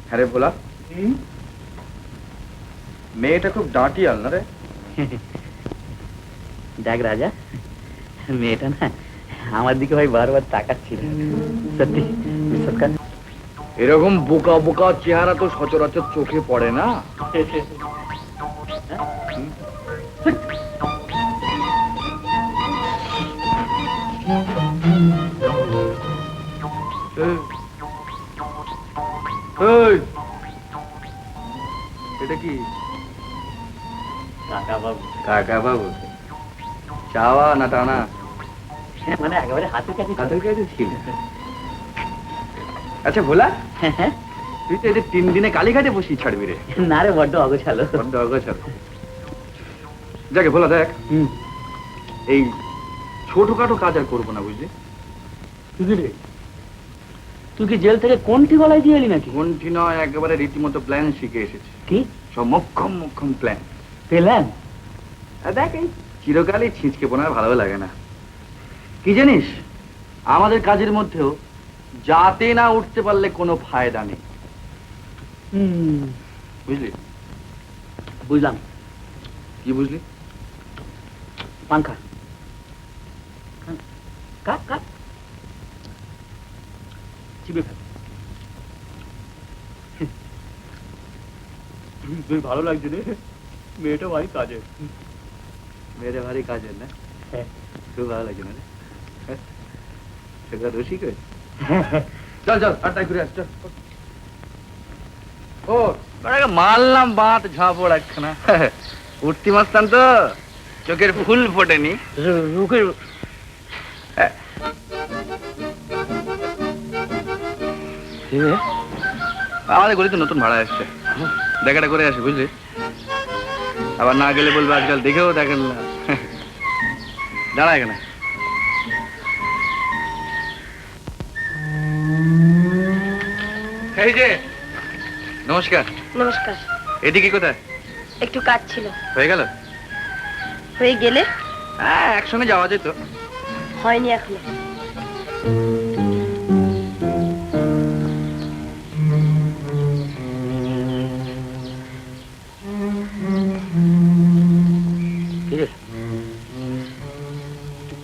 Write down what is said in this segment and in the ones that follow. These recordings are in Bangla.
হ্যাঁ রে ভোলা, মেয়েটা খুব ডাঁটিয়াল না রে? দেখ রাজা, মেয়েটা না আমার দিকে ভাই বারবার তাকাচ্ছিল। সত্যি সত্যি এরকম বোকা বোকা চেহারা তো সচরাচর চোখে পড়ে না। এটা কি? কাকা বাবু। কাকা বাবু? চাওয়া না টানা? মানে একেবারে হাতের কাছে হাতের কাছে ছিল। আচ্ছা ভোলা, তুই তো এদের 3 দিনে কালীঘাটে বসি ছাড়বি রে? না রে, বড্ড অগোছালো। বড্ড অগোছালো। যাকে ভোলা দেখ, এই ছোটখাটো কাজ আর করবো না, বুঝলি? তুই কি জেল থেকে কোনটি গলায় দিয়ে এলি নাকি? কোনটি নয়, একেবারে রীতিমতো প্ল্যান শিখে এসেছি। কি সব মক্ষম মক্ষম প্ল্যান। পেলেন? দেখ, এই চিরকালই ছিঁচকে পোনা ভালো লাগে না। কি জানিস, আমাদের কাজের মধ্যেও যাতে না উঠতে পারলে কোনো ফায়দা নেই, বুঝলি? বুঝলাম। কি বুঝলি? পাঙ্খা কাপ কাপ চিবে ফেল। তুই ভালো লাগছে রে, মেয়েটা ভারী কাজের। মেয়েটা ভারী কাজের না? খুব ভালো লাগছে না রে? সেটা রসিক হয়েছে। চল চল, আর তাই ঘুরে আস, চল। ও মারলাম বাঁধ ঝাঁপড় একখানা। উঠতি মাস্তান তো, চোখের ফুল ফোটেনি। আমাদের গলিতে নতুন ভাড়া এসছে, দেখাটা করে আসি, বুঝলি? আবার না গেলে বলবে আজকাল দেখেও দেখেন না। দাঁড়া এখানে। এই যে, নমস্কার। নমস্কার। এদিকে কোথায়? একটু কাজ ছিল। হয়ে গেল? হয়ে গেলে? হ্যাঁ, একসঙ্গে যাওয়া যেত। হয়নি এখনো।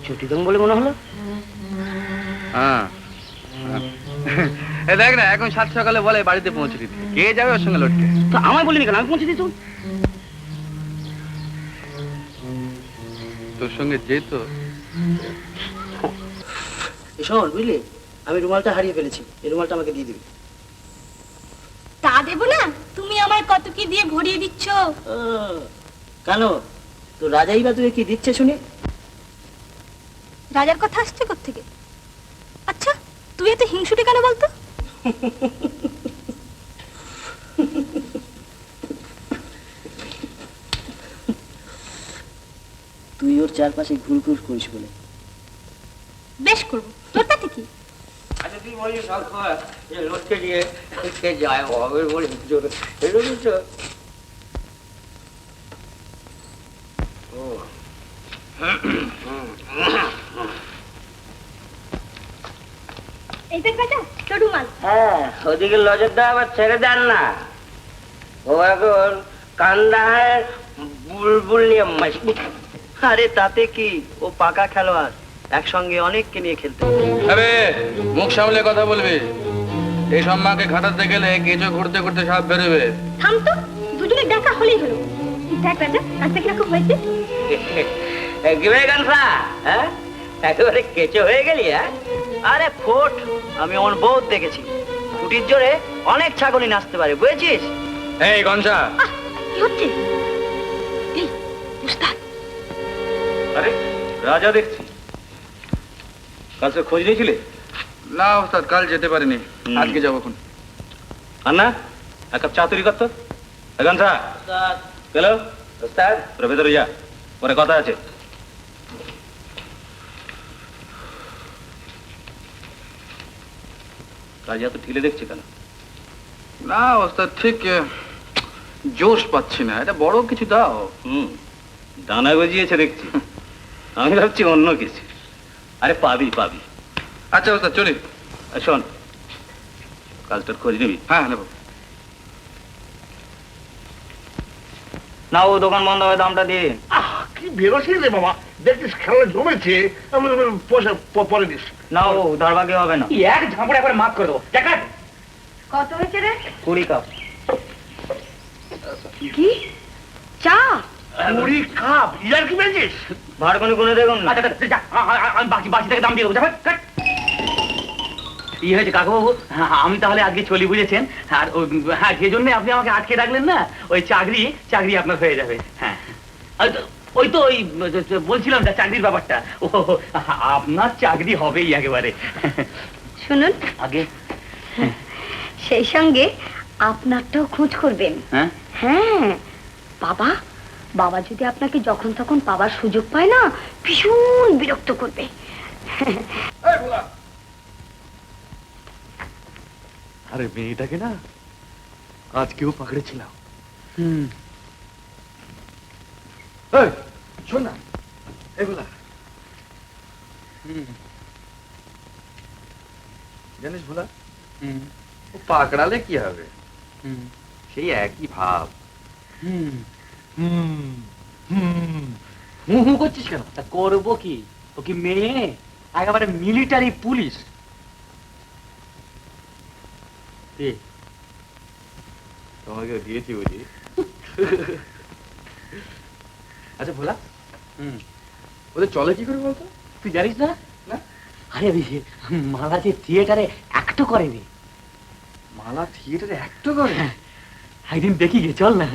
ছুটি দেবো বলে মনে হলো। হ্যাঁ, দেখ না, এখন 7 সকালে বলে বাড়িতে পৌঁছে দিতে। কে যাবে ওর সঙ্গে লটকে? তো আমায় বলিনি কেন? আমি পৌঁছে দিত। তোর সঙ্গে যেত। শোন, বুঝলি, আমি রুমালটা হারিয়ে ফেলেছি, এই রুমালটা আমাকে দিয়ে দিবি। তা দেবো না? তুমি আমায় কত কি দিয়ে ভরিয়ে দিচ্ছ। কেন, তো রাজাই বা তুই কি দিচ্ছে শুনি? রাজার কথা আসছে কোত্থেকে? আচ্ছা, তুই এত হিংসুটে কেন বলতো? তুই ওর চারপাশে ঘুরঘুর করিস বলে। বেশ করবো, তোর তাতে কি? আচ্ছা, তুই বলিস লটকে দিয়ে যায় বলে এই দেখ রাজা, তোর রুমাল। হ্যাঁ, ওদিকে নজরটা আবার ছেড়ে দেন না। ও এখন কান্দায় বুলবুল নিয়ে মাসি। আরে তাতে কি, ও পাকা খেলোয়াড়, একসঙ্গে অনেককে নিয়ে খেলতে। আরে মুখ সামলে কথা বলবি। এই সম্মাকে ঘাটাতে গেলে কেঁচো ঘুরতে ঘুরতে সব বেরোবে। থাম তো, দুজনে দেখা হলেই হলো। দেখ রাজা, কাজটা কিরকম হয়েছে? হ্যাঁ, একেবারে কেঁচো হয়ে গেলি। হ্যাঁ, আরে ফোট, আমি আমার বহুত দেখেছি, ফুটির জোরে অনেক ছাগলই নাচতে পারে, বুঝেছিস? এই গনসা, কি হচ্ছে? এই উস্তাদ। আরে রাজা দেখছি, কাল তো খোঁজ নিয়েছিলে? না ওস্তাদ, কাল যেতে পারিনি, আজকে যাবো। এখন আর না, এক কাপ চা তৈরি করতো। গানসা গেল, তোরা ভেতরে যা, পরে কথা আছে। রাজা তো ঢিলে দেখছে কেন? না ওস্তাদ, ঠিক জোশ পাচ্ছি না, এটা বড় কিছু দাও। দানা গজিয়েছে দেখছি, আমি ভাবছি অন্য কিছু। আরে পাবি পাবি। আচ্ছা ওস্তাদ, চলি। শোন, কাজটার খোঁজ নিবি? হ্যাঁ নেবো। না ও দোকান বন্ধ হবে, দামটা দিয়ে দিন। কি বেরোছিস রে বাবা, দেখছিস খেলা জমেছে, পরে দিস। না ও ধরবাকি হবে না। এক ঝাঁপড়ে একবার মাফ করে দেবো। দেখা কত হয়েছে রে? 20 কাপ। কি চা? 20 কাপ? ইয়ার কি বলছিস? ভাড় গুনে দেখুন না। আমি বাকি থেকে দাম দিয়ে দেবো। ই হয়েছে কাকুবাবু, আমি তাহলে আজকে চলি, বুঝেছেন? আর হ্যাঁ, যে জন্য আপনি আমাকে আটকে রাখলেন না, ওই চাকরি আপনার হয়ে যাবে। হ্যাঁ, ওই তো ওই বলছিলাম না চাকরির ব্যাপারটা। ও আপনার চাকরি হবেই একেবারে। শুনুন, আগে সেই সঙ্গে আপনারটাও খোঁজ করবেন। হ্যাঁ, হ্যাঁ, বাবা যদি আপনাকে যখন তখন পাওয়ার সুযোগ পায় না, ভীষণ বিরক্ত করবে। আরে মেয়েটাকে না আজকেও পাকড়েছিলাম। শোন না এগুলা, জানিস ভোলা, ও পাকড়ালে কি হবে, সেই একই ভাব। হু হু করছিস কেন? তা করবো কি, ও কি মেয়ে? একেবারে মিলিটারি পুলিশ। তোমাকে দিয়েছি বুঝি। আচ্ছা ভোলা, ওদের চলে কি করে বলতো, তুই জানিস না? না, আরে মালা যে থিয়েটারে অ্যাক্ট করে রে। মালা থিয়েটারে অ্যাক্ট করে? একদিন দেখি গে, চল না।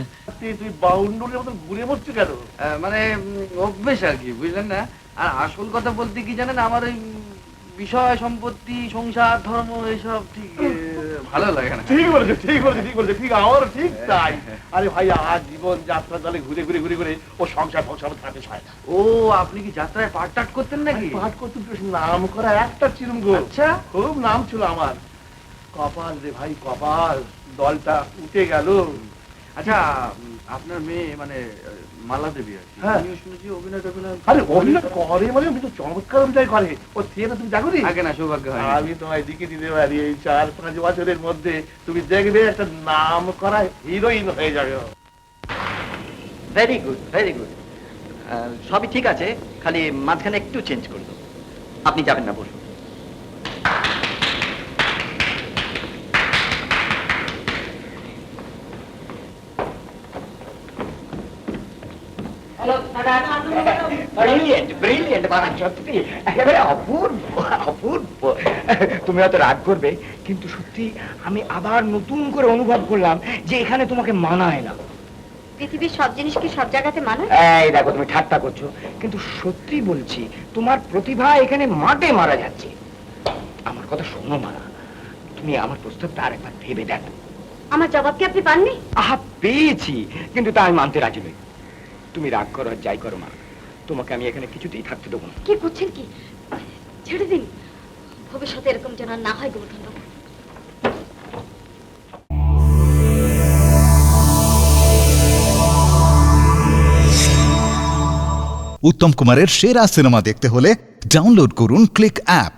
তুই বাউন্ডুলের মতন ঘুরে বসছিস কেন? মানে অভ্যেস আর কি, বুঝলেন না? আর আসল কথা বলতে কি জানেন, আমার ওই বিষয় সম্পত্তি সংসার ধর্ম এইসব ঠিক ভালো লাগে না। ঠিক বলেছে, ঠিক বলেছে, ঠিক বলেছে, ঠিক, আমার ঠিক তাই। আরে ভাই, আজ জীবন যাত্রা দলে ঘুরে ঘুরে ঘুরে ঘুরে ও সংসার থাকে হয় না। ও, আপনি কি যাত্রায় পাঠ টাট করতেন নাকি? পাঠ করতে নাম করা একটা চিরুঙ্গ। আচ্ছা, খুব নাম ছিল আমার। কপাল রে ভাই, কপাল, দলটা উঠে গেল। আচ্ছা, আপনার মেয়ে মানে মালা দেবী আর কি, হ্যাঁ। আমিও শুনেছি অভিনয় টভিনয়। আরে অভিনয় করে মানে কিন্তু চমৎকার অভিনয় করে। ও থিয়েটার তুমি জানো নি? আগে না, সৌভাগ্য হয়। আমি তোমায় দিকে দিতে পারি, এই 4-5 বছরের মধ্যে তুমি দেখবে একটা নাম করা হিরোইন হয়ে যাবে। Very good, very good. সবই ঠিক আছে, খালি মাঝখানে একটু চেঞ্জ করে দেবো। আপনি যাবেন না, বসুন। ব্রিলিয়েন্ট, ব্রিলিয়েন্ট, মানে সত্যি একেবারে অপূর্ব, অপূর্ব। তুমি হয়তো রাগ করবে, কিন্তু সত্যি আমি আবার নতুন করে অনুভব করলাম যে এখানে তোমাকে মানায় না। পৃথিবীর সব জিনিস কি সব জায়গাতে মানায়? এই দেখো, তুমি ঠাট্টা করছো, কিন্তু সত্যি বলছি তোমার প্রতিভা এখানে মাঠে মারা যাচ্ছে। আমার কথা শোনো মা, তুমি আমার প্রস্তাবটা আরেকবার ভেবে দেখো। আমার জবাব কি আপনি পাননি? আহা, পেয়েছি, কিন্তু তা আমি মানতে রাজি নই। তুমি রাগ করো আর যাই করো মা, তোমাকে আমি এখানে কিছুতেই থাকতে দেবো না। কি করছেন কি? ছেড়ে দিন, ভবিষ্যতে এরকম যেন আর না হয় গোবর্ধন বাবু। উত্তম কুমারের সেরা সিনেমা দেখতে হলে ডাউনলোড করুন ক্লিক অ্যাপ।